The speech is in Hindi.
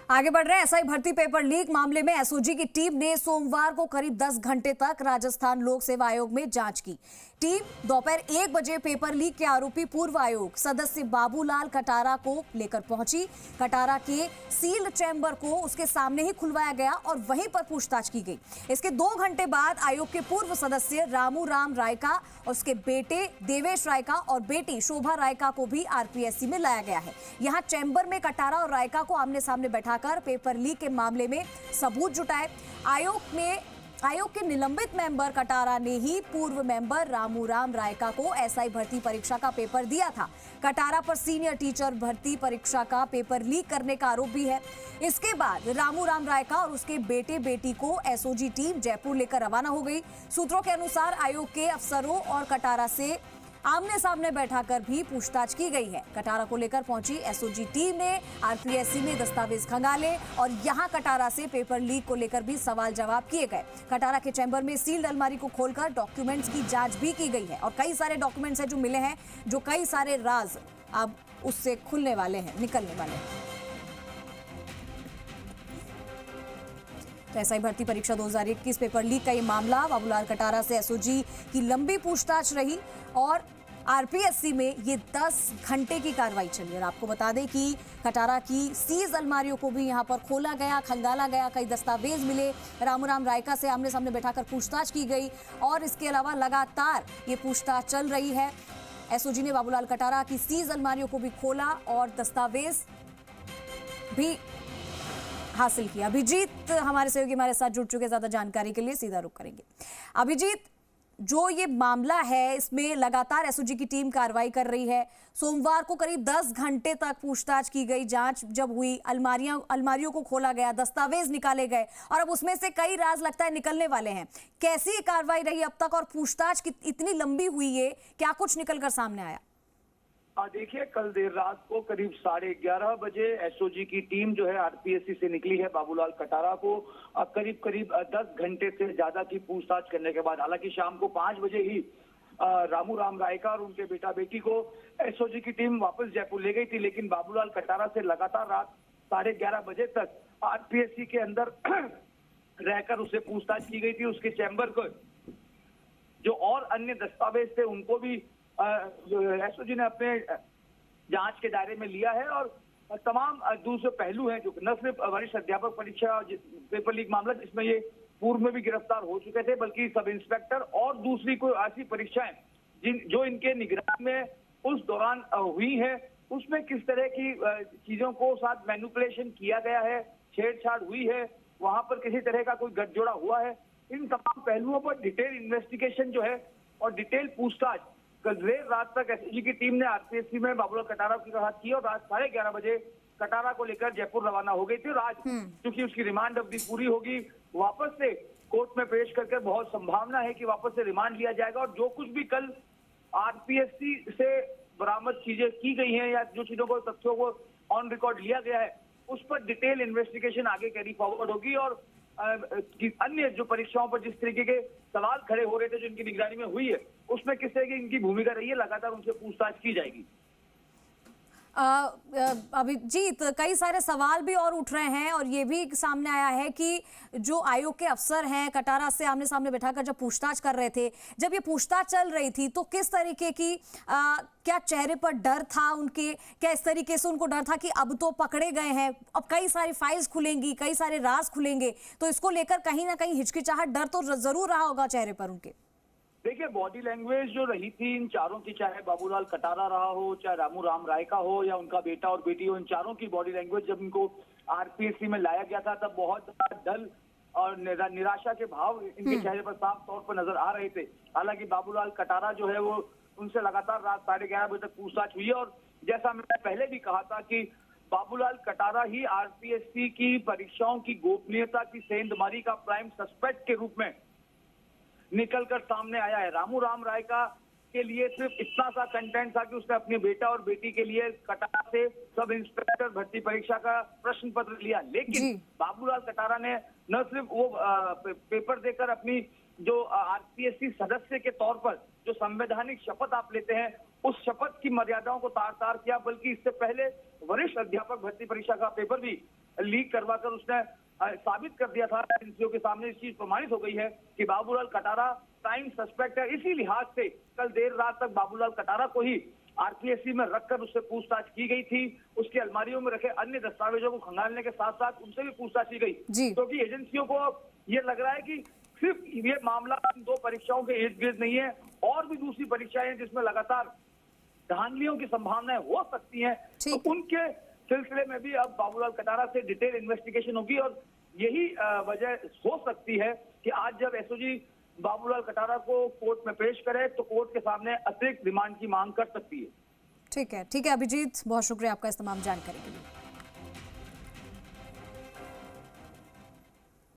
आगे बढ़ रहे हैं। एसआई भर्ती पेपर लीक मामले में एसओजी की टीम ने सोमवार को करीब 10 घंटे तक राजस्थान लोक सेवा आयोग में जांच की। टीम दोपहर 1 बजे पेपर लीक के आरोपी पूर्व आयोग सदस्य बाबूलाल कटारा को लेकर पहुंची। कटारा के सील्ड चैम्बर को उसके सामने ही खुलवाया गया और वहीं पर पूछताछ की गई। इसके 2 घंटे बाद आयोग के पूर्व सदस्य रामू राम रायका और उसके बेटे देवेश रायका और बेटी शोभा रायका को भी आरपीएससी में लाया गया है। यहां चैम्बर में कटारा और रायका को आमने सामने बैठाकर पेपर लीक के मामले में सबूत जुटाए। आयोग के निलंबित मेंबर कटारा ने ही पूर्व मेंबर रामू राम रायका को एसआई भर्ती परीक्षा का पेपर दिया था। कटारा पर सीनियर टीचर भर्ती परीक्षा का पेपर लीक करने का आरोप भी है। इसके बाद रामू राम रायका और उसके बेटे बेटी को एसओजी टीम जयपुर लेकर रवाना हो गई। सूत्रों के अनुसार आयोग के अफसरों और कटारा से आमने सामने बैठाकर भी पूछताछ की गई है। कटारा को लेकर पहुंची एसओजी टीम ने आरपीएससी में दस्तावेज खंगाले और यहां कटारा से पेपर लीक को लेकर भी सवाल जवाब किए गए। कटारा के चैम्बर में सील्ड अलमारी को खोलकर डॉक्यूमेंट्स की जांच भी की गई है और कई सारे डॉक्यूमेंट्स हैं जो मिले हैं, जो कई सारे राज अब उससे खुलने वाले हैं, निकलने वाले हैं। एसआई भर्ती परीक्षा 2021 पेपर लीक का ये मामला बाबूलाल कटारा से एसओजी की लंबी पूछताछ रही और आरपीएससी में ये 10 घंटे की कार्रवाई चली। और आपको बता दें कि कटारा की सीज अलमारियों को भी यहां पर खोला गया, खंगाला गया, कई दस्तावेज मिले। रामूराम रायका से आमने सामने बैठाकर पूछताछ की गई और इसके अलावा लगातार ये पूछताछ चल रही है। एसओजी ने बाबूलाल कटारा की सीज अलमारियों को भी खोला और दस्तावेज भी हासिल किया। अभिजीत हमारे सहयोगी हमारे साथ जुड़ चुके, ज्यादा जानकारी के लिए सीधा रुख करेंगे। अभिजीत, जो ये मामला है इसमें लगातार एसओजी की टीम कार्रवाई कर रही है। सोमवार को करीब 10 घंटे तक पूछताछ की गई, जांच जब हुई, अलमारियों को खोला गया, दस्तावेज निकाले गए और अब उसमें से कई राज लगता है निकलने वाले हैं। कैसी कार्रवाई रही अब तक और पूछताछ इतनी लंबी हुई है, क्या कुछ निकलकर सामने आया? देखिए, कल देर रात को करीब 11:30 बजे एसओजी की टीम जो है आरपीएससी से निकली है। बाबूलाल कटारा को करीब 10 घंटे से ज्यादा की पूछताछ करने के बाद, हालांकि शाम को 5 बजे ही रामू राम रायका और उनके बेटा बेटी को एसओजी की टीम वापस जयपुर ले गई थी, लेकिन बाबूलाल कटारा से लगातार रात 11:30 बजे तक आरपीएससी के अंदर रहकर उससे पूछताछ की गई थी। उसके चैम्बर को जो और अन्य दस्तावेज थे उनको भी एसओजी ने अपने जांच के दायरे में लिया है और तमाम दूसरे पहलू हैं, जो न सिर्फ वरिष्ठ अध्यापक परीक्षा पेपर लीक मामला जिसमें ये पूर्व में भी गिरफ्तार हो चुके थे, बल्कि सब इंस्पेक्टर और दूसरी कोई ऐसी परीक्षाएं जो इनके निगरानी में उस दौरान हुई है, उसमें किस तरह की चीजों को साथ मैनिपुलेशन किया गया है, छेड़छाड़ हुई है, वहां पर किसी तरह का कोई गठजोड़ा हुआ है। इन तमाम पहलुओं पर डिटेल इन्वेस्टिगेशन जो है और डिटेल पूछताछ कल देर रात तक एसओजी की टीम ने आरपीएससी में बाबूलाल कटारा के साथ की और रात 11:30 बजे कटारा को लेकर जयपुर रवाना हो गई थी। और आज क्योंकि उसकी रिमांड अवधि पूरी होगी, वापस से कोर्ट में पेश करके बहुत संभावना है कि वापस से रिमांड लिया जाएगा और जो कुछ भी कल आरपीएससी से बरामद चीजें की गई हैं या जो चीजों को, तथ्यों को ऑन रिकॉर्ड लिया गया है, उस पर डिटेल इन्वेस्टिगेशन आगे कैरी फॉरवर्ड होगी और अन्य जो परीक्षाओं पर जिस तरीके के सवाल खड़े हो रहे थे जो इनकी निगरानी में हुई है, उसमें किस तरह की इनकी भूमिका रही है, लगातार उनसे पूछताछ की जाएगी। अभिजीत, कई सारे सवाल भी और उठ रहे हैं और ये भी सामने आया है कि जो आयोग के अफसर हैं कटारा से आमने सामने बैठाकर जब पूछताछ कर रहे थे, जब ये पूछताछ चल रही थी तो किस तरीके की क्या चेहरे पर डर था उनके, क्या इस तरीके से उनको डर था कि अब तो पकड़े गए हैं, अब कई सारी फाइल्स खुलेंगी, कई सारे राज खुलेंगे, तो इसको लेकर कहीं ना कहीं हिचकिचाहट, डर तो जरूर रहा होगा चेहरे पर उनके? देखिए, बॉडी लैंग्वेज जो रही थी इन चारों की, चाहे बाबूलाल कटारा रहा हो, चाहे रामू राम रायका हो या उनका बेटा और बेटी हो, इन चारों की बॉडी लैंग्वेज जब इनको आरपीएससी में लाया गया था तब बहुत डल और निराशा के भाव इनके चेहरे पर साफ तौर पर नजर आ रहे थे। हालांकि बाबूलाल कटारा जो है वो उनसे लगातार रात 11:30 बजे तक पूछताछ हुई और जैसा मैंने पहले भी कहा था कि बाबूलाल कटारा ही आरपीएससी की परीक्षाओं की गोपनीयता की सेंधमारी का प्राइम सस्पेक्ट के रूप में निकलकर सामने आया है। रामू राम रायका के लिए सिर्फ इतना सा कंटेंट था कि उसने अपने बेटा और बेटी के लिए कटारा से सब इंस्पेक्टर भर्ती परीक्षा का प्रश्न पत्र लिया, लेकिन बाबूलाल कटारा ने न सिर्फ वो पेपर देकर अपनी जो आरपीएससी सदस्य के तौर पर जो संवैधानिक शपथ आप लेते हैं उस शपथ की मर्यादाओं को तार तार किया, बल्कि इससे पहले वरिष्ठ अध्यापक भर्ती परीक्षा का पेपर भी लीक करवाकर उसने साबित कर दिया था एजेंसियों के सामने। इस चीज प्रमाणित हो गई है कि बाबूलाल कटारा प्राइम सस्पेक्ट है। इसी लिहाज से कल देर रात तक बाबूलाल कटारा को ही आरपीएससी में रखकर उससे पूछताछ की गई थी। उसकी अलमारियों में रखे अन्य दस्तावेजों को खंगालने के साथ साथ उनसे भी पूछताछ की गई, क्योंकि एजेंसियों को ये लग रहा है कि सिर्फ ये मामला इन 2 परीक्षाओं के इर्द गिर्द नहीं है, और भी दूसरी परीक्षाएं हैं जिसमें लगातार धांधलियों की संभावनाएं हो सकती हैं। तो उनके सिलसिले में भी अब बाबूलाल कटारा से डिटेल इन्वेस्टिगेशन होगी, और यही वजह हो सकती है कि आज जब एसओजी बाबूलाल कटारा को कोर्ट में पेश करे तो कोर्ट के सामने अतिरिक्त रिमांड की मांग कर सकती है। ठीक है अभिजीत, बहुत शुक्रिया आपका इस तमाम जानकारी के लिए।